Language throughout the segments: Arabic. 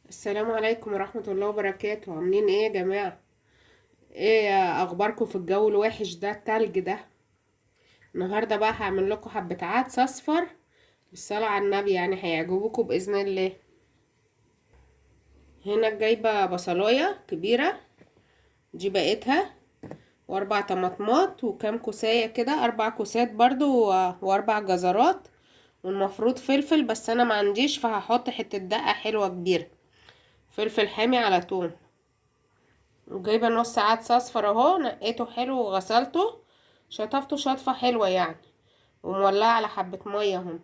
السلام عليكم ورحمة الله وبركاته. عاملين ايه يا جماعة؟ ايه اخباركم في الجو الوحش ده التلج ده؟ النهاردة بقى هعمل لكم حبة عدس اصفر بالصلاة على النبي، يعني هيعجبوكم بإذن الله. هنا جايبة بصلاية كبيرة، دي بقيتها، واربع طماطمات وكام كوساية كده، 4 كوسات برضو واربع جزرات، والمفروض فلفل بس انا ما عنديش، فهحط حتة دقة حلوة كبيرة، فلفل حامي على طول. وجايبه نص عدس اصفر اهو، نقيته حلو وغسلته، شطفته شطفه حلوه يعني، ومولعه على حبه ميه اهم.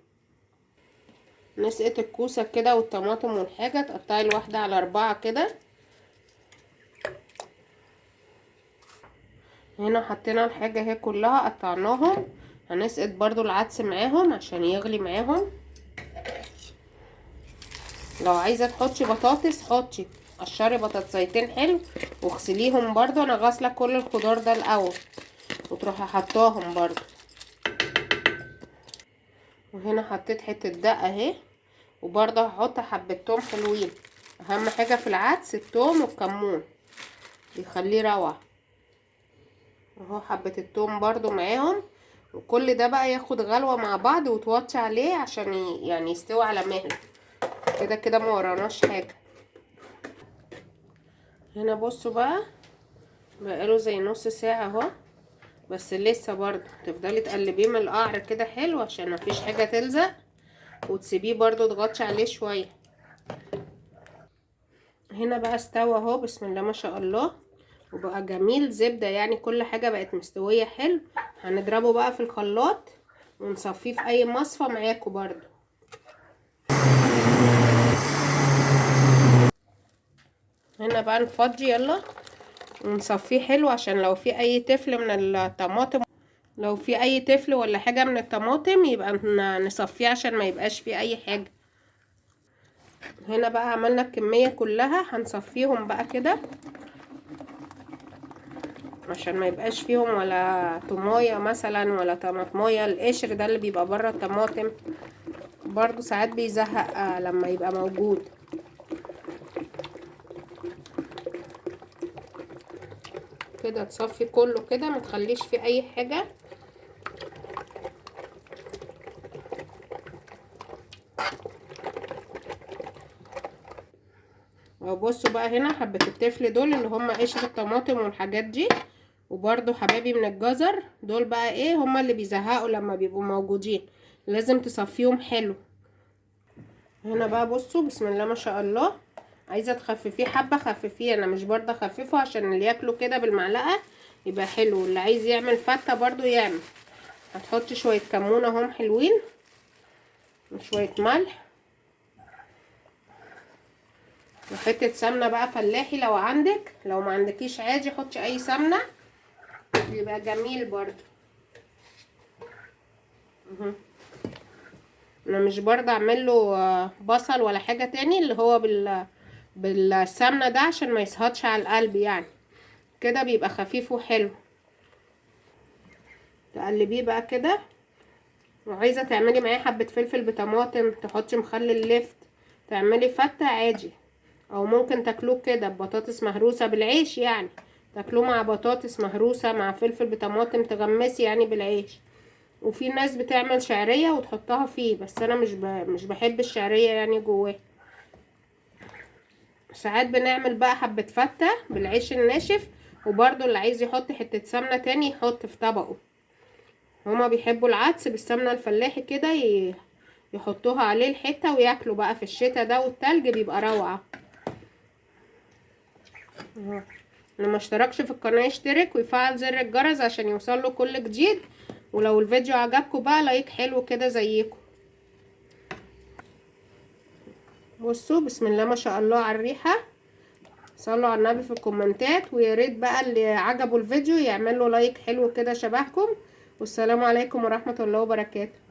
نسقط الكوسه كده والطماطم والحاجه، تقطعي الواحده على 4 كده. هنا حطينا الحاجه اهي كلها قطعناهم. هنسقط برضو العدس معاهم عشان يغلي معاهم. لو عايزه تحطي بطاطس حطي، قشري بطاطسيتين حلو واغسليهم برضو، انا غاسله كل الخضار ده الاول، وتروحي حطاهم برضو. وهنا حطيت حته دقه اهي، وبرضه هحط حبة توم حلوين. اهم حاجة في العدس التوم والكمون، بيخليه روعة. اهو حبة التوم برضه معاهم، وكل ده بقى ياخد غلوة مع بعض وتوطي عليه عشان يعني يستوي على مهله. كده كده ما وراناش حاجة. هنا بصوا بقى، بقاله زي نص ساعة اهو، بس لسه برضه تفضلي تقلبيه من القعر كده حلو عشان مفيش حاجة تلزق، وتسيبيه برضه تغطي عليه شوية. هنا بقى استوى اهو، بسم الله ما شاء الله، وبقى جميل زبدة، يعني كل حاجة بقت مستوية حلو. هنضربه بقى في الخلاط ونصفيه في اي مصفى معاكم برضو. هنا بقى نفضي يلا ونصفيه حلو، عشان لو في اي تفل من الطماطم، لو في اي تفل ولا حاجة من الطماطم يبقى نصفيه عشان ما يبقاش فيه اي حاجة. هنا بقى عملنا الكمية كلها، هنصفيهم بقى كده عشان ما يبقاش فيهم ولا طمايه مثلا ولا طماطمايه، القشر ده اللي بيبقى بره الطماطم برضو ساعات بيزهق لما يبقى موجود. كده تصفي كله كده، ما تخليش فيه اي حاجه. وبصوا بقى هنا حبه التفل دول اللي هم قشر الطماطم والحاجات دي، وبرضو حبايبي من الجزر دول بقى ايه، هم اللي بيزهقوا لما بيبقوا موجودين، لازم تصفيهم حلو. هنا بقى بصوا بسم الله ما شاء الله، عايزه تخففيه حبه خففيه، انا مش برضه اخففه عشان اللي ياكله كده بالمعلقه يبقى حلو، اللي عايز يعمل فته برضه يعمل. هتحطي شويه كمون اهم حلوين، وشويه ملح، وحته سمنه بقى فلاحي لو عندك، لو ما عندكيش عادي حطي اي سمنه يبقى جميل برضه. انا مش برضه اعمل له بصل ولا حاجه تاني، اللي هو بالسمنه ده عشان ما يسهطش على القلب يعني، كده بيبقى خفيف وحلو. تقلبيه بقى كده، وعايزه تعملي معاه حبه فلفل بطماطم، تحطي مخلل لفت، تعملي فته عادي، او ممكن تاكلوه كده ببطاطس مهروسه بالعيش يعني، تاكلوه مع بطاطس مهروسه مع فلفل بطماطم، تغمسي يعني بالعيش. وفي ناس بتعمل شعريه وتحطها فيه، بس انا مش بحب الشعريه يعني جواه. ساعات بنعمل بقى حبه فته بالعيش الناشف، وبرده اللي عايز يحط حته سمنه تاني يحط في طبقه. هما بيحبوا العدس بالسمنه الفلاحي كده، يحطوها عليه الحته وياكلوا بقى في الشتاء ده والتلج، بيبقى روعه. اللي ما اشتركش في القناه يشترك ويفعل زر الجرس عشان يوصله كل جديد. ولو الفيديو عجبكم بقى لايك حلو كده زيكم. بصوا بسم الله ما شاء الله على الريحه، صلوا على النبي في الكومنتات، ويا ريت بقى اللي عجبوا الفيديو يعمل له لايك حلو كده شبهكم. والسلام عليكم ورحمه الله وبركاته.